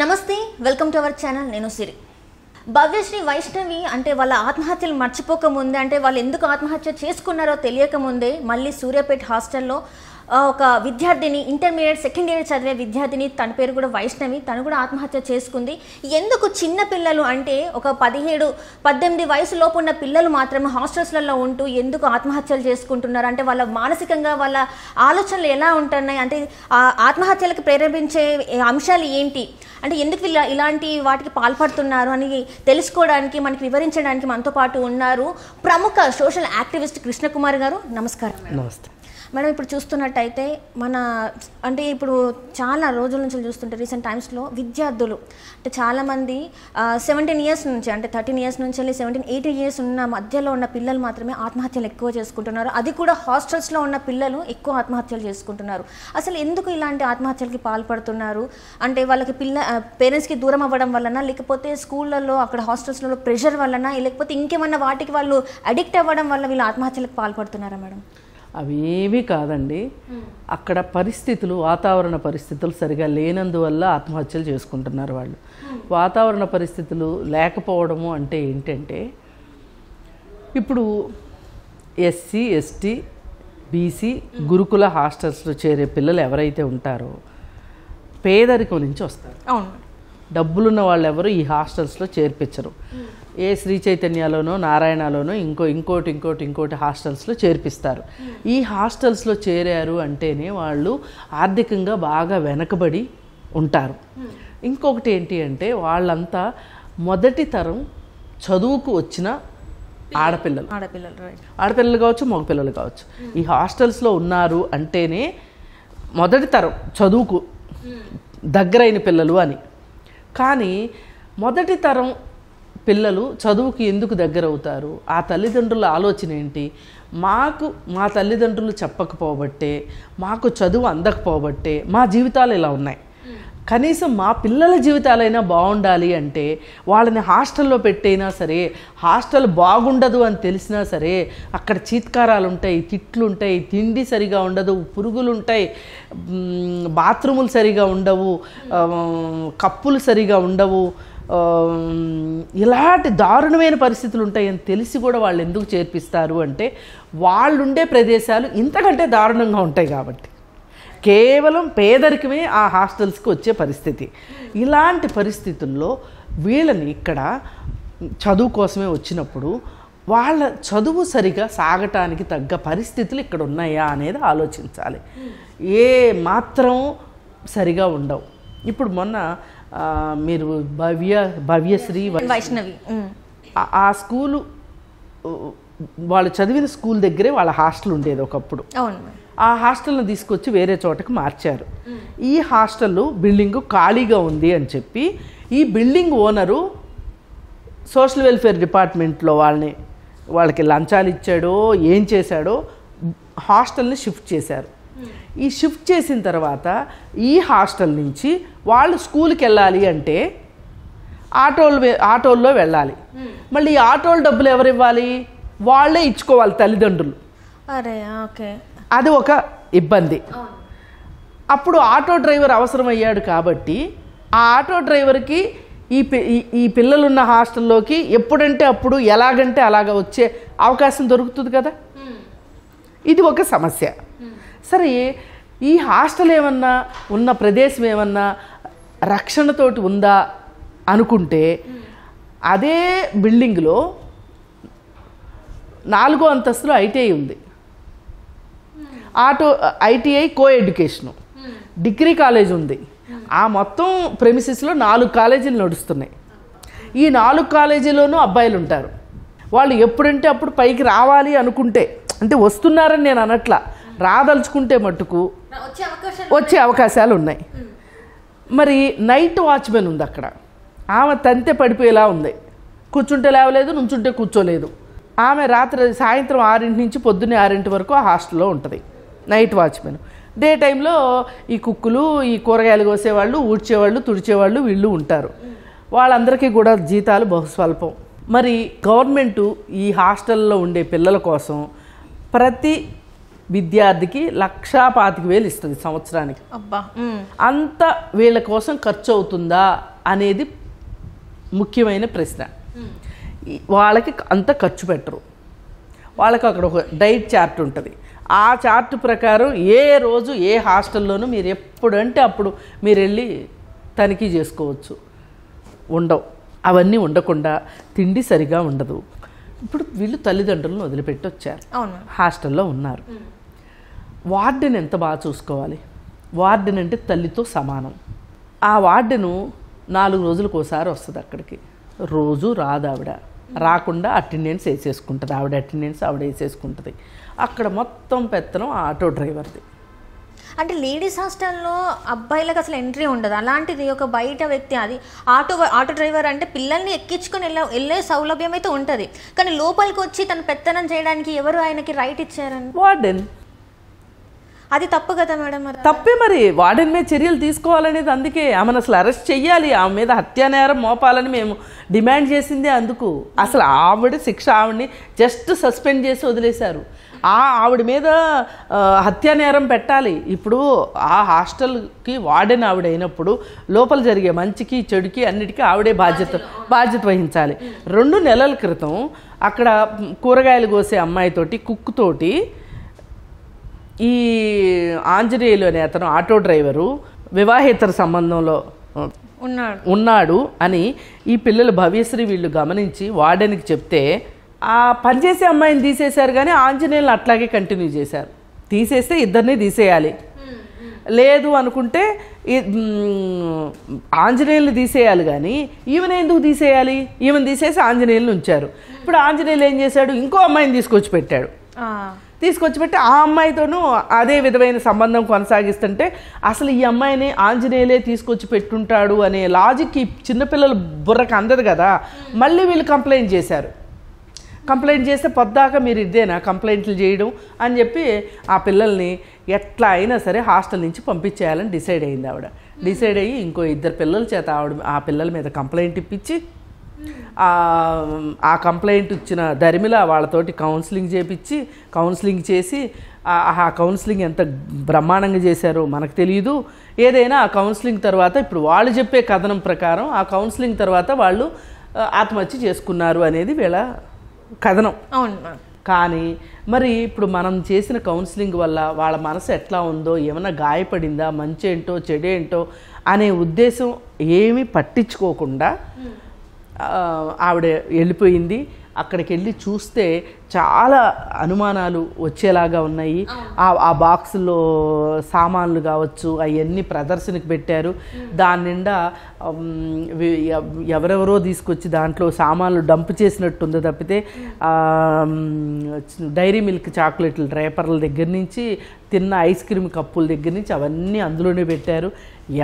నమస్తే, welcome to our channel. నేను సిరి. భవ్యశ్రీ వైష్ణవి అంటే వాళ్ళ ఆత్మహత్యలు మర్చిపోకముందే, అంటే వాళ్ళు ఎందుకు ఆత్మహత్య చేసుకున్నారో తెలియకముందే మళ్ళీ సూర్యాపేట హాస్టల్లో ఒక విద్యార్థిని, ఇంటర్మీడియట్ సెకండ్ ఇయర్ చదివే విద్యార్థిని, తన పేరు కూడా వైష్ణవి, తను కూడా ఆత్మహత్య చేసుకుంది. ఎందుకు చిన్న పిల్లలు అంటే ఒక 17-18 వయసు లోపు ఉన్న పిల్లలు మాత్రమే హాస్టల్స్లలో ఉంటూ ఎందుకు ఆత్మహత్యలు చేసుకుంటున్నారు అంటే వాళ్ళ మానసికంగా వాళ్ళ ఆలోచనలు ఎలా ఉంటున్నాయి, అంటే ఆత్మహత్యలకు ప్రేరేపించే అంశాలు ఏంటి, అంటే ఎందుకు ఇలాంటి వాటికి పాల్పడుతున్నారు అని తెలుసుకోవడానికి, మనకి వివరించడానికి మనతో పాటు ఉన్నారు ప్రముఖ సోషల్ యాక్టివిస్ట్ కృష్ణకుమార్ గారు. నమస్కారం. నమస్తే మేడం. ఇప్పుడు చూస్తున్నట్టయితే అంటే ఇప్పుడు చాలా రోజుల నుంచి చూస్తుంటే రీసెంట్ టైమ్స్లో విద్యార్థులు అంటే చాలామంది 17 ఇయర్స్ నుంచి, అంటే 13 ఇయర్స్ నుంచి వెళ్ళి 17-18 ఇయర్స్ ఉన్న మధ్యలో ఉన్న పిల్లలు మాత్రమే ఆత్మహత్యలు ఎక్కువ చేసుకుంటున్నారు. అది కూడా హాస్టల్స్లో ఉన్న పిల్లలు ఎక్కువ ఆత్మహత్యలు చేసుకుంటున్నారు. అసలు ఎందుకు ఇలాంటి ఆత్మహత్యలకి పాల్పడుతున్నారు అంటే వాళ్ళకి పేరెంట్స్కి దూరం అవ్వడం వలన, లేకపోతే స్కూళ్ళల్లో అక్కడ హాస్టల్స్లో ప్రెషర్ వలన, లేకపోతే ఇంకేమన్నా వాటికి వాళ్ళు అడిక్ట్ అవ్వడం వల్ల వీళ్ళు ఆత్మహత్యలకు పాల్పడుతున్నారా మేడం? అవి ఏమీ కాదండి. అక్కడ పరిస్థితులు, వాతావరణ పరిస్థితులు సరిగా లేనందువల్ల ఆత్మహత్యలు చేసుకుంటున్నారు వాళ్ళు. వాతావరణ పరిస్థితులు లేకపోవడము అంటే ఏంటంటే, ఇప్పుడు ఎస్సీ, ఎస్టీ, బీసీ గురుకుల హాస్టల్స్లో చేరే పిల్లలు ఎవరైతే ఉంటారో పేదరికం నుంచి వస్తారు. అవును. డబ్బులున్న వాళ్ళు ఎవరు ఈ హాస్టల్స్లో చేర్పించరు. ఏ శ్రీ చైతన్యలోనో నారాయణలోనో ఇంకోటి హాస్టల్స్లో చేర్పిస్తారు. ఈ హాస్టల్స్లో చేరారు అంటేనే వాళ్ళు ఆర్థికంగా బాగా వెనకబడి ఉంటారు. ఇంకొకటి ఏంటి అంటే, వాళ్ళంతా మొదటి తరం చదువుకు వచ్చిన ఆడపిల్లలు కావచ్చు, మగపిల్లలు కావచ్చు. ఈ హాస్టల్స్లో ఉన్నారు అంటేనే మొదటి తరం చదువుకు దగ్గరైన పిల్లలు అని. కానీ మొదటి తరం పిల్లలు చదువుకి ఎందుకు దగ్గర అవుతారు? ఆ తల్లిదండ్రుల ఆలోచన ఏంటి? మా తల్లిదండ్రులు చెప్పకపోబట్టే, మాకు చదువు అందకపోబట్టే మా జీవితాలు ఇలా ఉన్నాయి. కనీసం మా పిల్లల జీవితాలైనా బాగుండాలి అంటే వాళ్ళని హాస్టల్లో పెట్టైనా సరే, హాస్టల్ బాగుండదు అని తెలిసినా సరే, అక్కడ చీత్కారాలు ఉంటాయి, తిట్లు ఉంటాయి, తిండి సరిగా ఉండదు, పురుగులు ఉంటాయి, బాత్రూములు సరిగా ఉండవు, కప్పులు సరిగా ఉండవు, ఇలాంటి దారుణమైన పరిస్థితులు ఉంటాయని తెలిసి కూడా వాళ్ళు ఎందుకు చేర్పిస్తారు అంటే, వాళ్ళుండే ప్రదేశాలు ఇంతకంటే దారుణంగా ఉంటాయి కాబట్టి. కేవలం పేదరికమే ఆ హాస్టల్స్కి వచ్చే పరిస్థితి. ఇలాంటి పరిస్థితుల్లో వీళ్ళని ఇక్కడ చదువు కోసమే వచ్చినప్పుడు వాళ్ళ చదువు సరిగా సాగటానికి తగ్గ పరిస్థితులు ఇక్కడ ఉన్నాయా అనేది ఆలోచించాలి. ఏ మాత్రం సరిగా ఉండవు. ఇప్పుడు మొన్న మీరు భవ్యశ్రీ వైష్ణవి ఆ స్కూలు, వాళ్ళు చదివిన స్కూల్ దగ్గరే వాళ్ళ హాస్టల్ ఉండేది ఒకప్పుడు. ఆ హాస్టల్ని తీసుకొచ్చి వేరే చోటకి మార్చారు. ఈ హాస్టల్ బిల్డింగు ఖాళీగా ఉంది అని చెప్పి ఈ బిల్డింగ్ ఓనరు సోషల్ వెల్ఫేర్ డిపార్ట్మెంట్లో వాళ్ళకి లంచాలు ఇచ్చాడో ఏం చేశాడో హాస్టల్ని షిఫ్ట్ చేశారు. ఈ షిఫ్ట్ చేసిన తర్వాత ఈ హాస్టల్ నుంచి వాళ్ళు స్కూల్కి వెళ్ళాలి అంటే ఆటోల్లో వెళ్ళాలి. మళ్ళీ ఈ ఆటోల డబ్బులు ఎవరు ఇవ్వాలి? వాళ్ళే ఇచ్చుకోవాలి, తల్లిదండ్రులు. అది ఒక ఇబ్బంది. అప్పుడు ఆటో డ్రైవర్ అవసరమయ్యాడు కాబట్టి ఆ ఆటో డ్రైవర్కి ఈ పిల్లలున్న హాస్టల్లోకి ఎప్పుడంటే అప్పుడు, ఎలాగంటే అలాగా వచ్చే అవకాశం దొరుకుతుంది కదా. ఇది ఒక సమస్య. సరే, ఈ హాస్టల్ ఏమన్నా ఉన్న ప్రదేశం ఏమన్నా రక్షణతోటి ఉందా అనుకుంటే, అదే బిల్డింగ్లో 4వ అంతస్తులో ఐటీఐ ఉంది. ITI co education, degree college ఉంది. ఆ మొత్తం ప్రెమిసెస్లో 4 కాలేజీలు నడుస్తున్నాయి. ఈ 4 కాలేజీలోనూ అబ్బాయిలు ఉంటారు. వాళ్ళు ఎప్పుడంటే అప్పుడు పైకి రావాలి అనుకుంటే, అంటే వస్తున్నారని నేను అనట్లా, రాదలుచుకుంటే మట్టుకు వచ్చే అవకాశాలు ఉన్నాయి. మరి నైట్ వాచ్మెన్ ఉంది అక్కడ. ఆమె తంతే పడిపోయేలా ఉంది. కూర్చుంటే లేవలేదు, నుంచుంటే కూర్చోలేదు. ఆమె సాయంత్రం 6 నుంచి పొద్దున్నే 6 వరకు ఆ హాస్టల్లో ఉంటుంది, నైట్ వాచ్మెన్. డే టైంలో ఈ కుక్కులు, ఈ కూరగాయలు కోసేవాళ్ళు, ఊడ్చేవాళ్ళు, తుడిచేవాళ్ళు వీళ్ళు ఉంటారు. వాళ్ళందరికీ కూడా జీతాలు బహుస్వల్పం. మరి గవర్నమెంటు ఈ హాస్టల్లో ఉండే పిల్లల కోసం ప్రతి విద్యార్థికి 1,25,000 ఇస్తుంది సంవత్సరానికి. అబ్బా, అంత వీళ్ళ కోసం ఖర్చు అవుతుందా అనేది ముఖ్యమైన ప్రశ్న. వాళ్ళకి అంత ఖర్చు పెట్టరు. వాళ్ళకి అక్కడ ఒక డైట్ చార్ట్ ఉంటుంది. ఆ చార్ట్ ప్రకారం ఏ రోజు ఏ హాస్టల్లోనూ మీరు ఎప్పుడంటే అప్పుడు మీరు వెళ్ళి తనిఖీ చేసుకోవచ్చు. ఉండవు, అవన్నీ ఉండకుండా తిండి సరిగా ఉండదు. ఇప్పుడు వీళ్ళు తల్లిదండ్రులను వదిలిపెట్టి వచ్చారు, హాస్టల్లో ఉన్నారు. వార్డెన్ ఎంత బాగా చూసుకోవాలి. వార్డెన్ అంటే తల్లితో సమానం. ఆ వార్డెను 4 రోజులకు ఒకసారి వస్తుంది అక్కడికి. రోజు రాదు ఆవిడ. రాకుండా అటెండెన్స్ వేసేసుకుంటుంది. ఆవిడ అటెండెన్స్ ఆవిడ వేసేసుకుంటుంది. అక్కడ మొత్తం పెత్తనం ఆటో డ్రైవర్ది. అంటే లేడీస్ హాస్టల్లో అబ్బాయిలకు అసలు ఎంట్రీ ఉండదు. అలాంటిది ఒక బయట వ్యక్తి, అది ఆటో డ్రైవర్ అంటే పిల్లల్ని ఎక్కించుకొని వెళ్ళే సౌలభ్యం అయితే ఉంటుంది. కానీ లోపలికి వచ్చి తను పెత్తనం చేయడానికి ఎవరు ఆయనకి రైట్ ఇచ్చారని? వార్డెన్. అది తప్పు కదా మేడం? తప్పే మరి. వార్డెన్ మీద చర్యలు తీసుకోవాలనేది అందుకే ఆమెను అసలు అరెస్ట్ చెయ్యాలి. ఆమె మీద హత్యానేరం మోపాలని మేము డిమాండ్ చేసిందే అందుకు. అసలు ఆవిడ శిక్ష ఆవిడని జస్ట్ సస్పెండ్ చేసి వదిలేశారు. ఆవిడ మీద హత్యానేరం పెట్టాలి. ఇప్పుడు ఆ హాస్టల్కి వార్డెన్ ఆవిడ అయినప్పుడు లోపల జరిగే మంచికి చెడుకి అన్నిటికీ ఆవిడే బాధ్యత వహించాలి. 2 నెలల క్రితం అక్కడ కూరగాయలు కోసే అమ్మాయితోటి కుక్కుతోటి ఈ ఆంజనేయులు అనే అతను ఆటో డ్రైవరు వివాహేతర సంబంధంలో ఉన్నాడు అని ఈ పిల్లలు భవ్యశ్రీ వీళ్ళు గమనించి వార్డెన్కి చెప్తే ఆ పనిచేసే అమ్మాయిని తీసేశారు, కానీ ఆంజనేయులను అట్లాగే కంటిన్యూ చేశారు. తీసేస్తే ఇద్దరిని తీసేయాలి, లేదు అనుకుంటే ఆంజనేయుల్ని తీసేయాలి, కానీ ఈమెను ఎందుకు తీసేయాలి? ఈమెను తీసేసి ఆంజనేయులను ఉంచారు. ఇప్పుడు ఆంజనేయులు ఏం చేశాడు? ఇంకో అమ్మాయిని తీసుకొచ్చి పెట్టి ఆ అమ్మాయితోనూ అదే విధమైన సంబంధం కొనసాగిస్తుంటే అసలు ఈ అమ్మాయిని ఆంజనేయులే తీసుకొచ్చి పెట్టుంటాడు అనే లాజిక్ ఈ చిన్నపిల్లల బుర్రకు అందదు కదా. మళ్ళీ వీళ్ళు కంప్లైంట్ చేశారు. కంప్లైంట్ చేస్తే పొద్దాక మీరు ఇదేనా కంప్లైంట్లు చేయడం అని చెప్పి ఆ పిల్లల్ని ఎట్లా అయినా సరే హాస్టల్ నుంచి పంపించేయాలని డిసైడ్ అయింది ఆవిడ. డిసైడ్ అయ్యి ఇంకో 2 పిల్లల చేత ఆ పిల్లల మీద కంప్లైంట్ ఇప్పించి ఆ కంప్లైంట్ ఇచ్చిన దరిమిలా వాళ్ళతోటి కౌన్సిలింగ్ చేసి ఆ కౌన్సిలింగ్ ఎంత బ్రహ్మాండంగా చేశారో మనకు తెలియదు. ఏదైనా ఆ కౌన్సిలింగ్ తర్వాత ఇప్పుడు వాళ్ళు చెప్పే కథనం ప్రకారం ఆ కౌన్సిలింగ్ తర్వాత వాళ్ళు ఆత్మహత్య చేసుకున్నారు అనేది వీళ్ళ కథనం. కానీ మరి ఇప్పుడు మనం చేసిన కౌన్సిలింగ్ వల్ల వాళ్ళ మనసు ఎట్లా ఉందో, ఏమైనా గాయపడిందా, మంచేంటో చెడేంటో అనే ఉద్దేశం ఏమీ పట్టించుకోకుండా ఆవిడ వెళ్ళిపోయింది. అక్కడికి వెళ్ళి చూస్తే చాలా అనుమానాలు వచ్చేలాగా ఉన్నాయి. ఆ బాక్సులో సామాన్లు కావచ్చు అవన్నీ ప్రదర్శనకు పెట్టారు. దాని నిండా ఎవరెవరో తీసుకొచ్చి దాంట్లో సామాన్లు డంప్ చేసినట్టుంది తప్పితే డైరీ మిల్క్ చాక్లెట్లు డ్రైపర్ల దగ్గర నుంచి తిన్న ఐస్ క్రీమ్ కప్పుల దగ్గర నుంచి అవన్నీ అందులోనే పెట్టారు.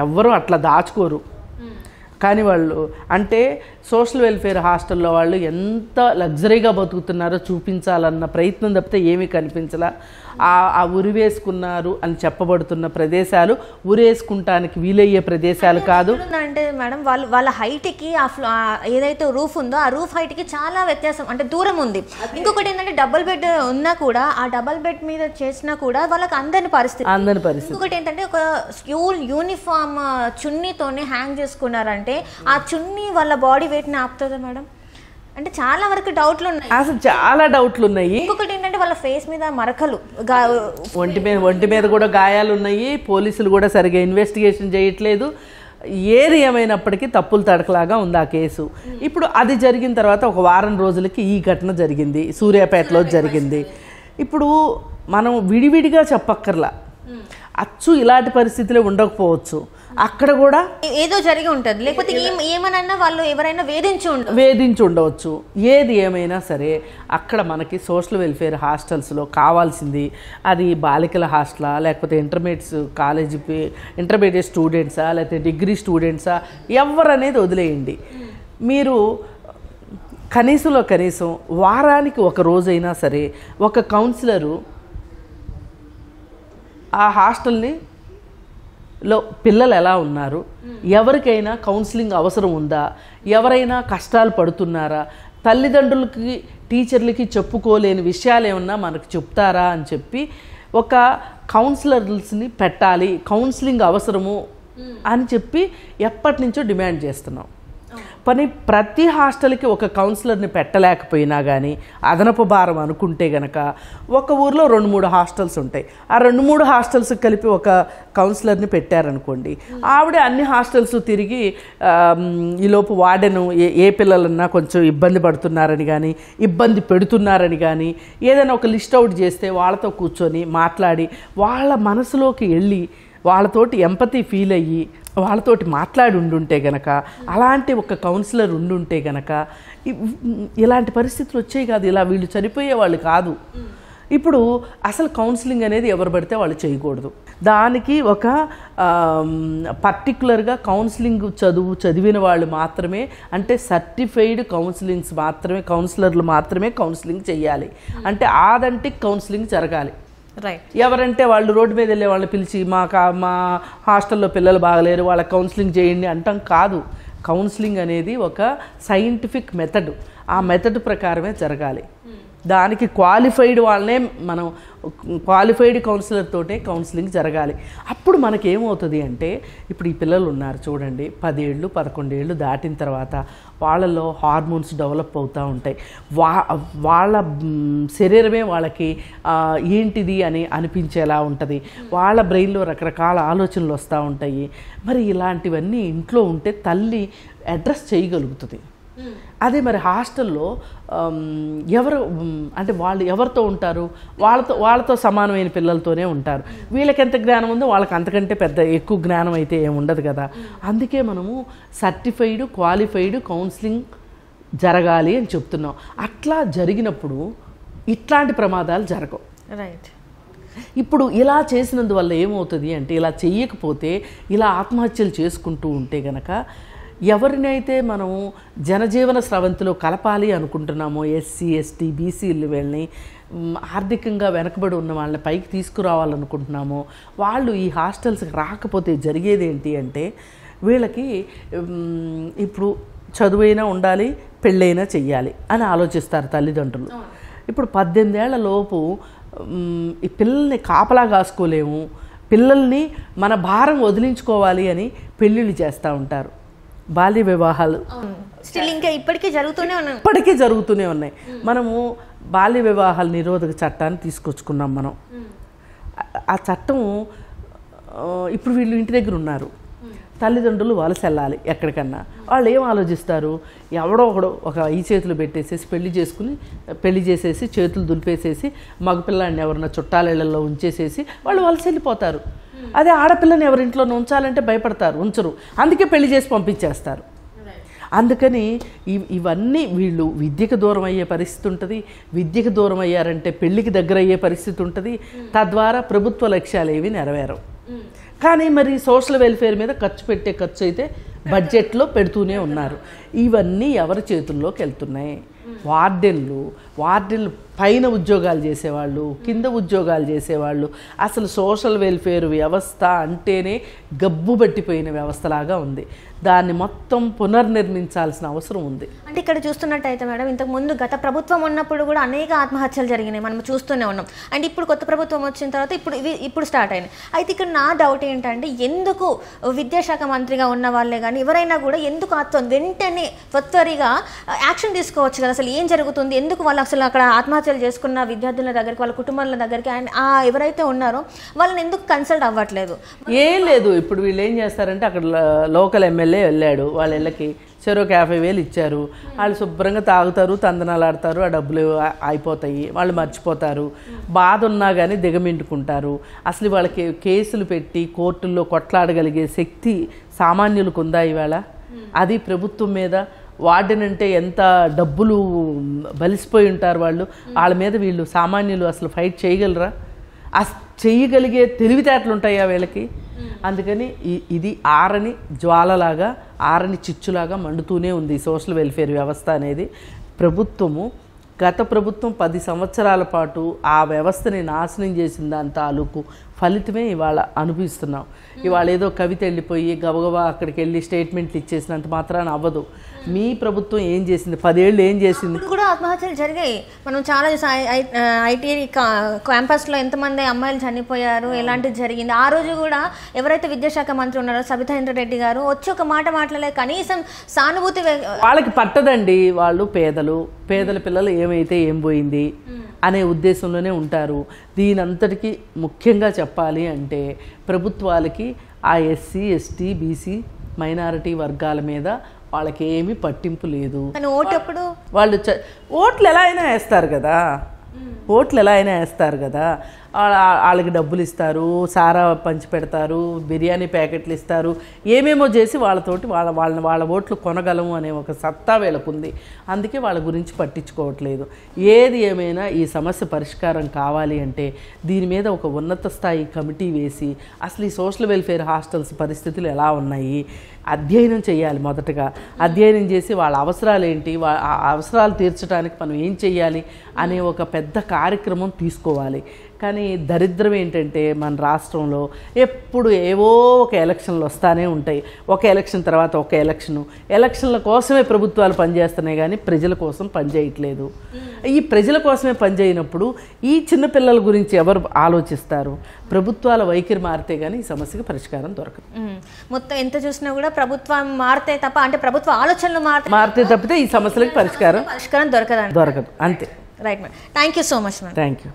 ఎవరు అట్లా దాచుకోరు. కానీ వాళ్ళు అంటే సోషల్ వెల్ఫేర్ హాస్టల్లో వాళ్ళు ఎంత లగ్జరీగా బతుకుతున్నారో చూపించాలన్న ప్రయత్నం తప్పితే ఏమీ కనిపించలా. ఆ ఉరివేసుకున్నారు అని చెప్పబడుతున్న ప్రదేశాలు ఉరేసుకుంటానికి వీలయ్యే ప్రదేశాలు కాదు. అంటే మేడం వాళ్ళ హైట్కి ఏదైతే రూఫ్ ఉందో ఆ రూఫ్ హైట్కి చాలా వ్యత్యాసం, అంటే దూరం ఉంది. ఇంకొకటి ఏంటంటే డబుల్ బెడ్ ఉన్నా కూడా ఆ డబుల్ బెడ్ మీద చేసినా కూడా వాళ్ళకి అందని పరిస్థితి. ఇంకొకటి ఏంటంటే ఒక స్కూల్ యూనిఫామ్ చున్నీతోనే హ్యాంగ్ చేసుకున్నారంటే ఆ చున్నీ వాళ్ళ బాడీ వెయిట్ని ఆపుతుందా మేడం? అంటే చాలా వరకు డౌట్లు ఉన్నాయి, అసలు చాలా డౌట్లు ఉన్నాయి. ఇంకొకటి ఏంటంటే వాళ్ళ ఫేస్ మీద మరకలు, ఒంటి మీద కూడా గాయాలు ఉన్నాయి. పోలీసులు కూడా సరిగా ఇన్వెస్టిగేషన్ చేయట్లేదు. ఏది ఏమైనప్పటికీ తప్పులు తడకలాగా ఉంది ఆ కేసు. ఇప్పుడు అది జరిగిన తర్వాత ఒక వారం రోజులకి ఈ ఘటన జరిగింది, సూర్యాపేటలో జరిగింది. ఇప్పుడు మనం విడివిడిగా చెప్పక్కర్లా, అచ్చు ఇలాంటి పరిస్థితులు ఉండకపోవచ్చు, అక్కడ కూడా ఏదో జరిగి ఉంటుంది, లేకపోతే ఏమనన్నా వాళ్ళు ఎవరైనా వేధించి ఉండవచ్చు. ఏది ఏమైనా సరే అక్కడ మనకి సోషల్ వెల్ఫేర్ హాస్టల్స్లో కావాల్సింది అది బాలికల హాస్టలా, లేకపోతే ఇంటర్మీడియట్ స్టూడెంట్సా, లేకపోతే డిగ్రీ స్టూడెంట్సా, ఎవరనేది వదిలేయండి. మీరు కనీసంలో కనీసం వారానికి ఒక రోజైనా సరే ఒక కౌన్సిలరు ఆ హాస్టల్ని లో పిల్లలు ఎలా ఉన్నారు, ఎవరికైనా కౌన్సిలింగ్ అవసరం ఉందా, ఎవరైనా కష్టాలు పడుతున్నారా, తల్లిదండ్రులకి టీచర్లకి చెప్పుకోలేని విషయాలు ఏమన్నా మనకు చెప్తారా అని చెప్పి ఒక కౌన్సిలర్స్ని పెట్టాలి. కౌన్సిలింగ్ అవసరము అని చెప్పి ఎప్పటి నుంచో డిమాండ్ చేస్తున్నాం. పని ప్రతి హాస్టల్కి ఒక కౌన్సిలర్ని పెట్టలేకపోయినా కానీ అదనపు భారం అనుకుంటే గనక ఒక ఊర్లో 2-3 హాస్టల్స్ ఉంటాయి. ఆ 2-3 హాస్టల్స్ కలిపి ఒక కౌన్సిలర్ని పెట్టారనుకోండి, ఆవిడ అన్ని హాస్టల్స్ తిరిగి ఈలోపు వార్డెను ఏ పిల్లలన్నా కొంచెం ఇబ్బంది పడుతున్నారని కానీ ఇబ్బంది పెడుతున్నారని కానీ ఏదైనా ఒక లిస్ట్ అవుట్ చేస్తే వాళ్ళతో కూర్చొని మాట్లాడి వాళ్ళ మనసులోకి వెళ్ళి వాళ్ళతోటి ఎంపతి ఫీల్ అయ్యి వాళ్ళతోటి మాట్లాడి ఉండుంటే గనక, అలాంటి ఒక కౌన్సిలర్ ఉండుంటే గనక ఇలాంటి పరిస్థితులు వచ్చాయి కాదు, ఇలా వీళ్ళు చనిపోయే వాళ్ళు కాదు. ఇప్పుడు అసలు కౌన్సిలింగ్ అనేది ఎవరు పడితే వాళ్ళు చేయకూడదు. దానికి ఒక పర్టికులర్గా కౌన్సిలింగ్ చదివిన వాళ్ళు మాత్రమే, అంటే సర్టిఫైడ్ కౌన్సిలర్లు మాత్రమే కౌన్సిలింగ్ చేయాలి. అంటే ఆథెంటిక్ కౌన్సిలింగ్ జరగాలి. రైట్. ఎవరంటే వాళ్ళు రోడ్డు మీద వెళ్ళే వాళ్ళని పిలిచి మా హాస్టల్లో పిల్లలు బాగలేరు వాళ్ళకి కౌన్సిలింగ్ చేయండి అంటాం కాదు. కౌన్సిలింగ్ అనేది ఒక సైంటిఫిక్ మెథడ్, ఆ మెథడ్ ప్రకారమే జరగాలి. దానికి క్వాలిఫైడ్ వాళ్ళనే మనం క్వాలిఫైడ్ కౌన్సిలర్ తోటే కౌన్సిలింగ్ జరగాలి. అప్పుడు మనకేమవుతుంది అంటే, ఇప్పుడు ఈ పిల్లలు ఉన్నారు చూడండి, 10 ఏళ్ళు 11 ఏళ్ళు దాటిన తర్వాత వాళ్ళలో హార్మోన్స్ డెవలప్ అవుతూ ఉంటాయి. వాళ్ళ శరీరమే వాళ్ళకి ఏంటిది అని అనిపించేలా ఉంటుంది. వాళ్ళ బ్రెయిన్లో రకరకాల ఆలోచనలు వస్తూ ఉంటాయి. మరి ఇలాంటివన్నీ ఇంట్లో ఉంటే తల్లి అడ్రస్ చేయగలుగుతుంది. అదే మరి హాస్టల్లో ఎవరు అంటే వాళ్ళు ఎవరితో ఉంటారు, వాళ్ళతో సమానమైన పిల్లలతోనే ఉంటారు. వీళ్ళకి ఎంత జ్ఞానం ఉందో వాళ్ళకి అంతకంటే ఎక్కువ జ్ఞానం అయితే ఏముండదు కదా. అందుకే మనము సర్టిఫైడ్ క్వాలిఫైడ్ కౌన్సిలింగ్ జరగాలి అని చెప్తున్నాం. అట్లా జరిగినప్పుడు ఇట్లాంటి ప్రమాదాలు జరగవు. రైట్. ఇప్పుడు ఇలా చేసినందువల్ల ఏమవుతుంది అంటే, ఇలా చెయ్యకపోతే ఇలా ఆత్మహత్యలు చేసుకుంటూ ఉంటే గనక ఎవరినైతే మనం జనజీవన స్రవంతిలో కలపాలి అనుకుంటున్నామో, ఎస్సీ ఎస్టీ బీసీలు వీళ్ళని ఆర్థికంగా వెనకబడి ఉన్న వాళ్ళని పైకి తీసుకురావాలనుకుంటున్నామో వాళ్ళు ఈ హాస్టల్స్కి రాకపోతే జరిగేది ఏంటి అంటే, వీళ్ళకి ఇప్పుడు చదువైనా ఉండాలి, పెళ్ళైనా చెయ్యాలి అని ఆలోచిస్తారు తల్లిదండ్రులు. ఇప్పుడు 18 ఏళ్ల లోపు ఈ పిల్లల్ని కాపలా కాసుకోలేము, పిల్లల్ని మన భారం వదిలించుకోవాలి అని పెళ్ళిళ్ళు చేస్తూ ఉంటారు. బాల్య వివాహాలు స్టిల్ ఇంకా ఇప్పటికీ జరుగుతూనే ఉన్నాయి. మనము బాల్య వివాహాల నిరోధక చట్టాన్ని తీసుకొచ్చుకున్నాం మనం. ఆ చట్టం ఇప్పుడు వీళ్ళు ఇంటి దగ్గర ఉన్నారు, తల్లిదండ్రులు వలస వెళ్ళాలి ఎక్కడికన్నా. వాళ్ళు ఏం ఆలోచిస్తారు, ఎవడో ఒకడో ఒక ఈ చేతులు పెట్టేసేసి పెళ్లి చేసేసి చేతులు దులిపేసేసి మగపిల్లాడిని ఎవరన్నా చుట్టాలేళ్లలో ఉంచేసేసి వాళ్ళు వలస వెళ్ళిపోతారు. అదే ఆడపిల్లని ఎవరింట్లోనే ఉంచాలంటే భయపడతారు, ఉంచరు. అందుకే పెళ్లి చేసి పంపించేస్తారు. అందుకని ఇవన్నీ వీళ్ళు విద్యకు దూరం అయ్యే పరిస్థితి ఉంటుంది. విద్యకు దూరం అయ్యారంటే పెళ్లికి దగ్గర అయ్యే పరిస్థితి ఉంటుంది. తద్వారా ప్రభుత్వ లక్ష్యాలు ఏవి నెరవేరవు. కానీ మరి సోషల్ వెల్ఫేర్ మీద ఖర్చు అయితే బడ్జెట్లో పెడుతూనే ఉన్నారు. ఇవన్నీ ఎవరి చేతుల్లోకి వెళ్తున్నాయి? వార్డెన్లు పైన ఉద్యోగాలు చేసేవాళ్ళు, కింద ఉద్యోగాలు చేసేవాళ్ళు. అసలు సోషల్ వెల్ఫేర్ వ్యవస్థ అంటేనే గబ్బు పట్టిపోయిన వ్యవస్థలాగా ఉంది. దాన్ని మొత్తం పునర్నిర్మించాల్సిన అవసరం ఉంది. అంటే ఇక్కడ చూస్తున్నట్టయితే మేడం, ఇంతకు ముందు గత ప్రభుత్వం ఉన్నప్పుడు కూడా అనేక ఆత్మహత్యలు జరిగినాయి, మనం చూస్తూనే ఉన్నాం. అండ్ ఇప్పుడు కొత్త ప్రభుత్వం వచ్చిన తర్వాత ఇప్పుడు స్టార్ట్ అయినాయి. అయితే ఇక్కడ నా డౌట్ ఏంటంటే, ఎందుకు విద్యాశాఖ మంత్రిగా ఉన్న వాళ్ళే కానీ ఎవరైనా కూడా ఎందుకు వెంటనే త్వరిగా యాక్షన్ తీసుకోవచ్చు కదా? అసలు ఏం జరుగుతుంది, ఎందుకు వాళ్ళు అసలు అక్కడ ఆత్మహత్యలు చేసుకున్న విద్యార్థుల దగ్గరికి, వాళ్ళ కుటుంబాల దగ్గరికి అండ్ ఎవరైతే ఉన్నారో వాళ్ళని ఎందుకు కన్సల్ట్ అవ్వట్లేదు? ఏం లేదు. ఇప్పుడు వీళ్ళు ఏం చేస్తారంటే, అక్కడ లోకల్ ఎమ్మెల్యే వెళ్ళాడు, వాళ్ళ ఇళ్ళకి చెరోకి 50,000 ఇచ్చారు. వాళ్ళు శుభ్రంగా తాగుతారు, తందనాలు ఆడతారు, ఆ డబ్బులు అయిపోతాయి, వాళ్ళు మర్చిపోతారు. బాధ ఉన్నా కానీ దిగమింటుకుంటారు. అసలు వాళ్ళకి కేసులు పెట్టి కోర్టుల్లో కొట్లాడగలిగే శక్తి సామాన్యులకు ఉందా ఇవాళ? అది ప్రభుత్వం మీద. వార్డెన్ అంటే ఎంత డబ్బులు బలిసిపోయి ఉంటారు వాళ్ళు, వాళ్ళ మీద వీళ్ళు సామాన్యులు అసలు ఫైట్ చేయగలరా? చేయగలిగే తెలివితేటలు ఉంటాయా వీళ్ళకి? అందుకని ఇది ఆరని జ్వాలలాగా, ఆరని చిచ్చులాగా మండుతూనే ఉంది సోషల్ వెల్ఫేర్ వ్యవస్థ అనేది. గత ప్రభుత్వం 10 సంవత్సరాల పాటు ఆ వ్యవస్థని నాశనం చేసిన దాని తాలూకు ఫలితమే ఇవాళ అనుభవిస్తున్నాం. ఇవాళ ఏదో కవిత వెళ్ళిపోయి గబగబా అక్కడికి వెళ్ళి స్టేట్మెంట్లు ఇచ్చేసినంత మాత్రాన అవ్వదు. మీ ప్రభుత్వం ఏం చేసింది, 10 ఏళ్ళు ఏం చేసింది? ఇప్పుడు కూడా ఆత్మహత్యలు జరిగాయి. మనం చాలా ఐటీ క్యాంపస్లో ఎంతమంది అమ్మాయిలు చనిపోయారు, ఎలాంటిది జరిగింది. ఆ రోజు కూడా ఎవరైతే విద్యాశాఖ మంత్రి ఉన్నారో సబితా ఇంద్రారెడ్డి గారు వచ్చి ఒక మాట మాట్లాడలేదు, కనీసం సానుభూతి. వాళ్ళకి పట్టదండి, వాళ్ళు పేదల పిల్లలు ఏమైతే ఏం పోయింది అనే ఉద్దేశంలోనే ఉంటారు. దీనంతటికీ ముఖ్యంగా చెప్పాలి అంటే ప్రభుత్వాలకి ఆ ఎస్సీ ఎస్టీ బీసీ మైనారిటీ వర్గాల మీద వాళ్ళకి ఏమీ పట్టింపు లేదు. వాళ్ళు ఓట్లు ఎలా అయినా వేస్తారు కదా, వాళ్ళకి డబ్బులు ఇస్తారు, సారా పంచి పెడతారు, బిర్యానీ ప్యాకెట్లు ఇస్తారు, ఏమేమో చేసి వాళ్ళతోటి వాళ్ళ ఓట్లు కొనగలము అనే ఒక సత్తా వీళ్ళకుంది. అందుకే వాళ్ళ గురించి పట్టించుకోవట్లేదు. ఏది ఏమైనా ఈ సమస్య పరిష్కారం కావాలి అంటే దీని మీద ఒక ఉన్నత స్థాయి కమిటీ వేసి అసలు ఈ సోషల్ వెల్ఫేర్ హాస్టల్స్ పరిస్థితులు ఎలా ఉన్నాయి అధ్యయనం చేయాలి. మొదటగా అధ్యయనం చేసి వాళ్ళ అవసరాలు ఏంటి, ఆ అవసరాలు తీర్చడానికి మనం ఏం చేయాలి అనే ఒక పెద్ద కార్యక్రమం తీసుకోవాలి. కానీ దరిద్రం ఏంటంటే మన రాష్ట్రంలో ఎప్పుడు ఏవో ఒక ఎలక్షన్లు వస్తూనే ఉంటాయి. ఒక ఎలక్షన్ తర్వాత ఒక ఎలక్షన్ల కోసమే ప్రభుత్వాలు పనిచేస్తున్నాయి కానీ ప్రజల కోసం పనిచేయట్లేదు. ఈ ప్రజల కోసమే పనిచేయనప్పుడు ఈ చిన్నపిల్లల గురించి ఎవరు ఆలోచిస్తారు? ప్రభుత్వాల వైఖరి మారితే కానీ ఈ సమస్యకి పరిష్కారం దొరకదు. మొత్తం ఎంత చూసినా కూడా ప్రభుత్వం మారితే తప్ప, అంటే ప్రభుత్వ ఆలోచనలు మారితే తప్పితే ఈ సమస్యలకు పరిష్కారం దొరకదు అంతే. Right madam, thank you so much madam. Thank you.